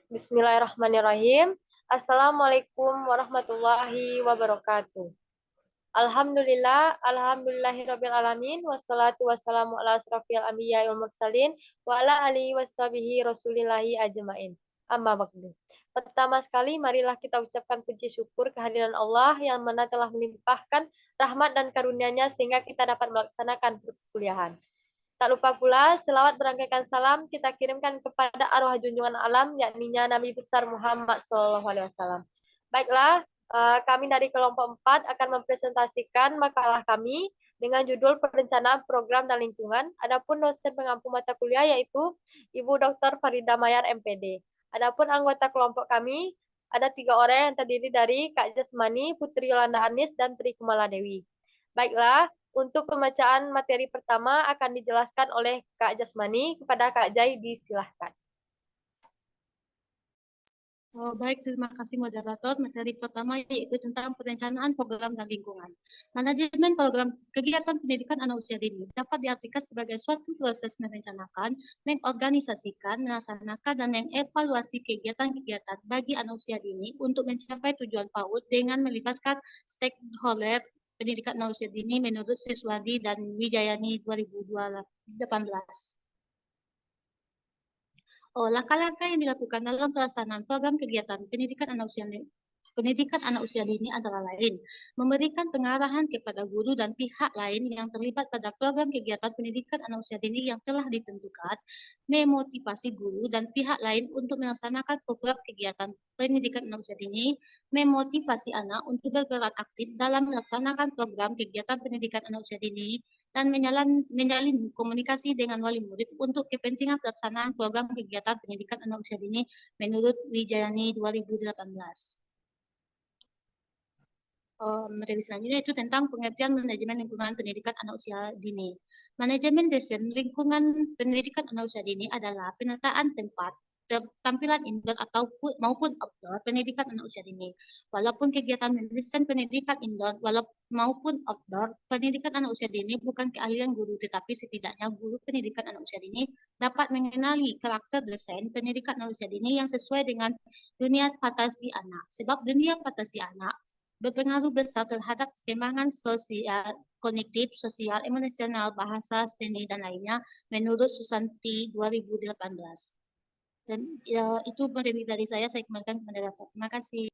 Bismillahirrahmanirrahim. Assalamualaikum warahmatullahi wabarakatuh. Alhamdulillahirabbil alamin, wassalatu wassalamu ala asrofil anbiya'i wal mursalin wa ala alihi washabihi rasulillahi ajmain. Amma ba'du. Pertama sekali marilah kita ucapkan puji syukur kehadiran Allah yang mana telah melimpahkan rahmat dan karunia-Nya sehingga kita dapat melaksanakan perkuliahan. Tak lupa pula, selawat berangkaikan salam kita kirimkan kepada arwah junjungan alam, yakninya Nabi besar Muhammad SAW. Baiklah, kami dari kelompok 4 akan mempresentasikan makalah kami dengan judul Perencanaan Program dan Lingkungan. Adapun dosen pengampu mata kuliah yaitu Ibu Dr. Farida Mayar, MPD. Adapun anggota kelompok kami ada 3 orang yang terdiri dari Kak Jasmani, Putri Yolanda Anis, dan Tri Kumala Dewi. Baiklah, untuk pembacaan materi pertama akan dijelaskan oleh Kak Jasmani. Kepada Kak Jai, disilahkan. Baik, terima kasih moderator. Materi pertama yaitu tentang perencanaan program dan lingkungan. Manajemen program kegiatan pendidikan anak usia dini dapat diartikan sebagai suatu proses merencanakan, mengorganisasikan, melaksanakan, dan mengevaluasi kegiatan-kegiatan bagi anak usia dini untuk mencapai tujuan PAUD dengan melibatkan stakeholder pendidikan anak usia dini menurut Siswadi dan Wijayani 2018. Langkah-langkah yang dilakukan dalam pelaksanaan program kegiatan pendidikan anak usia dini antara lain memberikan pengarahan kepada guru dan pihak lain yang terlibat pada program kegiatan pendidikan anak usia dini yang telah ditentukan, memotivasi guru dan pihak lain untuk melaksanakan program kegiatan pendidikan anak usia dini, memotivasi anak untuk berperan aktif dalam melaksanakan program kegiatan pendidikan anak usia dini, dan menjalin komunikasi dengan wali murid untuk kepentingan pelaksanaan program kegiatan pendidikan anak usia dini menurut Wijayani 2018. Materi selanjutnya itu tentang pengertian manajemen lingkungan pendidikan anak usia dini. Manajemen desain lingkungan pendidikan anak usia dini adalah penataan tempat, tampilan indoor maupun outdoor pendidikan anak usia dini. Walaupun kegiatan mendesain pendidikan indoor maupun outdoor pendidikan anak usia dini bukan keahlian guru, tetapi setidaknya guru pendidikan anak usia dini dapat mengenali karakter desain pendidikan anak usia dini yang sesuai dengan dunia fantasi anak. Sebab dunia fantasi anak berpengaruh besar terhadap perkembangan sosial, kognitif, sosial, emosional, bahasa, seni, dan lainnya menurut Susanti 2018. Dan itu materi dari saya kembalikan kepada Dr. Terima kasih.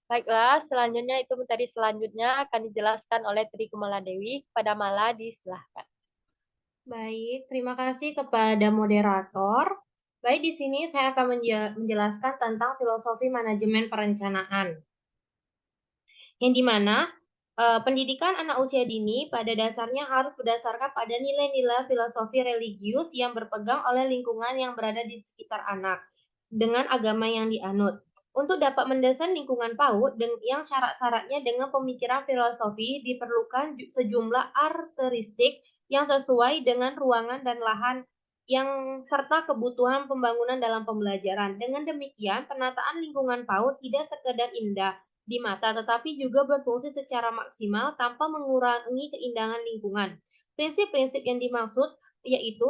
Baiklah, selanjutnya itu materi selanjutnya akan dijelaskan oleh Tri Kumala Dewi. Kepada Mala, disilahkan. Baik, terima kasih kepada moderator. Baik, di sini saya akan menjelaskan tentang filosofi manajemen perencanaan. Yang dimana pendidikan anak usia dini pada dasarnya harus berdasarkan pada nilai-nilai filosofi religius yang berpegang oleh lingkungan yang berada di sekitar anak dengan agama yang dianut. Untuk dapat mendesain lingkungan PAUD yang syarat-syaratnya dengan pemikiran filosofi diperlukan sejumlah karakteristik yang sesuai dengan ruangan dan lahan yang serta kebutuhan pembangunan dalam pembelajaran. Dengan demikian, penataan lingkungan PAUD tidak sekedar indah di mata, tetapi juga berfungsi secara maksimal tanpa mengurangi keindahan lingkungan. Prinsip-prinsip yang dimaksud yaitu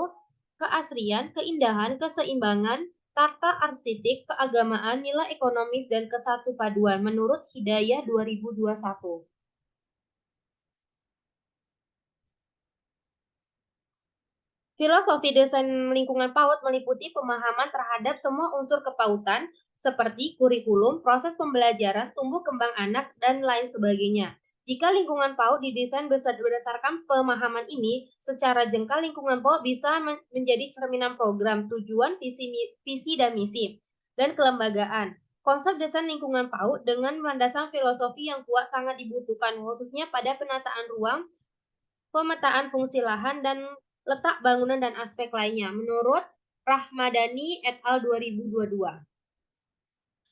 keasrian, keindahan, keseimbangan, tata arsitek, keagamaan, nilai ekonomis, dan kesatu paduan menurut Hidayah 2021. Filosofi desain lingkungan PAUD meliputi pemahaman terhadap semua unsur kepautan seperti kurikulum, proses pembelajaran, tumbuh kembang anak, dan lain sebagainya. Jika lingkungan PAUD didesain berdasarkan pemahaman ini, secara jengkal lingkungan PAUD bisa menjadi cerminan program, tujuan, visi dan misi, dan kelembagaan. Konsep desain lingkungan PAUD dengan landasan filosofi yang kuat sangat dibutuhkan, khususnya pada penataan ruang, pemetaan fungsi lahan, dan letak bangunan dan aspek lainnya, menurut Rahmadani et al. 2022.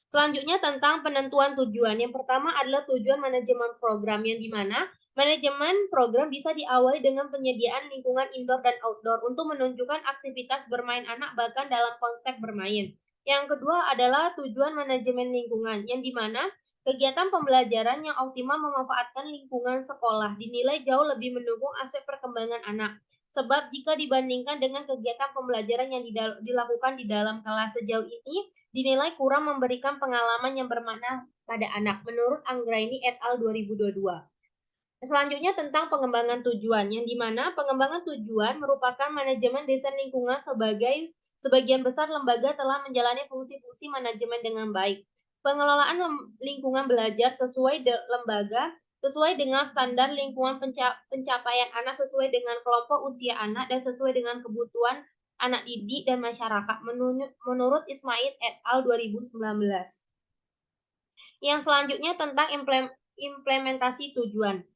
Selanjutnya tentang penentuan tujuan. Yang pertama adalah tujuan manajemen program, yang dimana manajemen program bisa diawali dengan penyediaan lingkungan indoor dan outdoor untuk menunjukkan aktivitas bermain anak bahkan dalam konteks bermain. Yang kedua adalah tujuan manajemen lingkungan, yang dimana Kegiatan pembelajaran yang optimal memanfaatkan lingkungan sekolah dinilai jauh lebih mendukung aspek perkembangan anak. Sebab jika dibandingkan dengan kegiatan pembelajaran yang dilakukan di dalam kelas sejauh ini, dinilai kurang memberikan pengalaman yang bermakna pada anak, menurut Anggraini et al. 2022. Selanjutnya tentang pengembangan tujuan, yang dimana pengembangan tujuan merupakan manajemen desain lingkungan sebagai sebagian besar lembaga telah menjalani fungsi-fungsi manajemen dengan baik. Pengelolaan lingkungan belajar sesuai lembaga sesuai dengan standar lingkungan pencapaian anak sesuai dengan kelompok usia anak dan sesuai dengan kebutuhan anak didik dan masyarakat menurut Ismail et al. 2019. Yang selanjutnya tentang implementasi tujuan.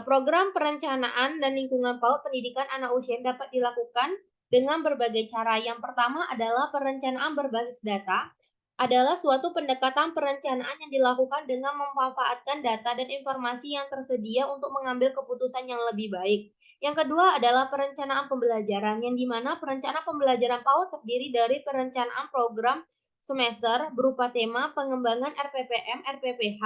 Program perencanaan dan lingkungan PAUD pendidikan anak usia dapat dilakukan dengan berbagai cara. Yang pertama adalah perencanaan berbasis data, adalah suatu pendekatan perencanaan yang dilakukan dengan memanfaatkan data dan informasi yang tersedia untuk mengambil keputusan yang lebih baik. Yang kedua adalah perencanaan pembelajaran, yang dimana perencanaan pembelajaran PAUD terdiri dari perencanaan program semester berupa tema, pengembangan RPPM, RPPH.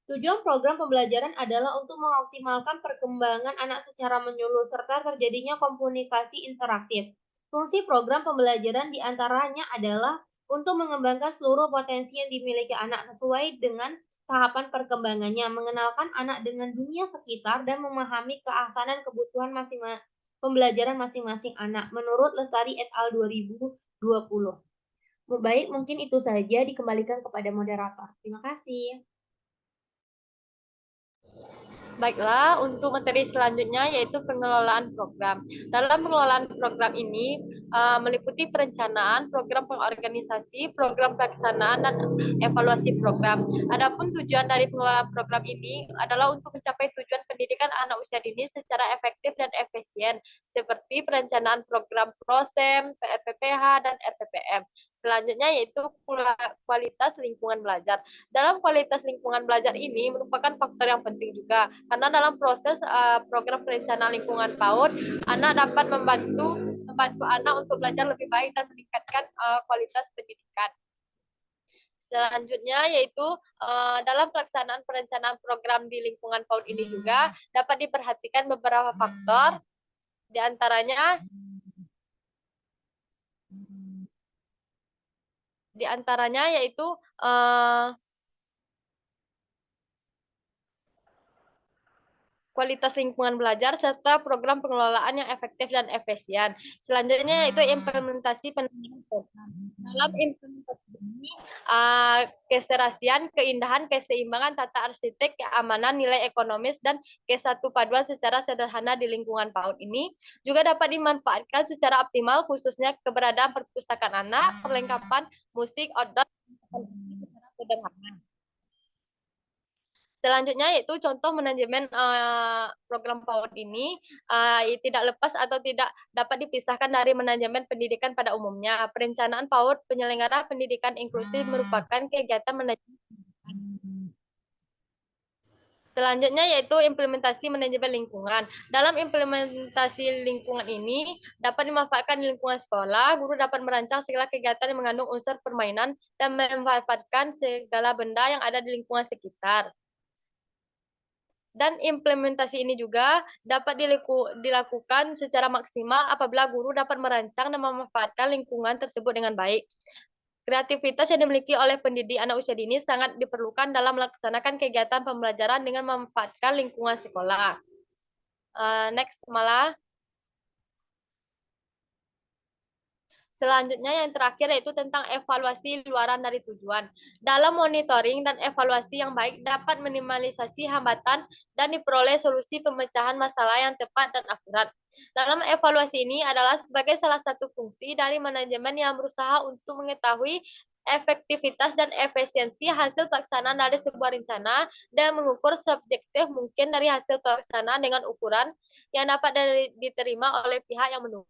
Tujuan program pembelajaran adalah untuk mengoptimalkan perkembangan anak secara menyeluruh serta terjadinya komunikasi interaktif. Fungsi program pembelajaran diantaranya adalah untuk mengembangkan seluruh potensi yang dimiliki anak sesuai dengan tahapan perkembangannya, mengenalkan anak dengan dunia sekitar, dan memahami keahsanan kebutuhan pembelajaran masing-masing anak, menurut Lestari et al. 2020. Baik, mungkin itu saja, dikembalikan kepada moderator. Terima kasih. Baiklah, untuk materi selanjutnya yaitu pengelolaan program. Dalam pengelolaan program ini meliputi perencanaan, program pengorganisasi, program pelaksanaan, dan evaluasi program. Adapun tujuan dari pengelolaan program ini adalah untuk mencapai tujuan pendidikan anak usia dini secara efektif dan efisien, seperti perencanaan program PROSEM, PRPPH, dan RPPM. Selanjutnya yaitu kualitas lingkungan belajar. Dalam kualitas lingkungan belajar ini merupakan faktor yang penting juga, karena dalam proses program perencanaan lingkungan PAUD, anak dapat membantu anak untuk belajar lebih baik dan meningkatkan kualitas pendidikan. Selanjutnya yaitu dalam pelaksanaan perencanaan program di lingkungan PAUD ini juga dapat diperhatikan beberapa faktor, di antaranya yaitu kualitas lingkungan belajar, serta program pengelolaan yang efektif dan efisien. Selanjutnya yaitu implementasi penerapan program. Dalam implementasi ini, keserasian, keindahan, keseimbangan, tata arsitek, keamanan, nilai ekonomis, dan kesatu paduan secara sederhana di lingkungan PAUD ini juga dapat dimanfaatkan secara optimal, khususnya keberadaan perpustakaan anak, perlengkapan musik, outdoor, secara sederhana. Selanjutnya yaitu contoh manajemen program PAUD ini tidak lepas atau tidak dapat dipisahkan dari manajemen pendidikan pada umumnya. Perencanaan PAUD penyelenggara pendidikan inklusif merupakan kegiatan manajemen pendidikan. Selanjutnya yaitu implementasi manajemen lingkungan. Dalam implementasi lingkungan ini dapat dimanfaatkan di lingkungan sekolah. Guru dapat merancang segala kegiatan yang mengandung unsur permainan dan memanfaatkan segala benda yang ada di lingkungan sekitar. Dan implementasi ini juga dapat dilakukan secara maksimal apabila guru dapat merancang dan memanfaatkan lingkungan tersebut dengan baik. Kreativitas yang dimiliki oleh pendidik anak usia dini sangat diperlukan dalam melaksanakan kegiatan pembelajaran dengan memanfaatkan lingkungan sekolah. Next, Mala. Selanjutnya yang terakhir yaitu tentang evaluasi luaran dari tujuan. Dalam monitoring dan evaluasi yang baik dapat minimalisasi hambatan dan diperoleh solusi pemecahan masalah yang tepat dan akurat. Dalam evaluasi ini adalah sebagai salah satu fungsi dari manajemen yang berusaha untuk mengetahui efektivitas dan efisiensi hasil pelaksanaan dari sebuah rencana dan mengukur subjektif mungkin dari hasil pelaksanaan dengan ukuran yang dapat diterima oleh pihak yang mendukung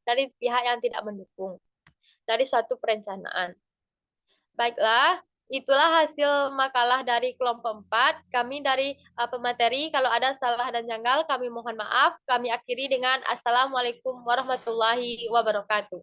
dari pihak yang tidak mendukung dari suatu perencanaan. Baiklah, itulah hasil makalah dari kelompok 4. Kami dari pemateri, kalau ada salah dan janggal kami mohon maaf. Kami akhiri dengan Assalamualaikum warahmatullahi wabarakatuh.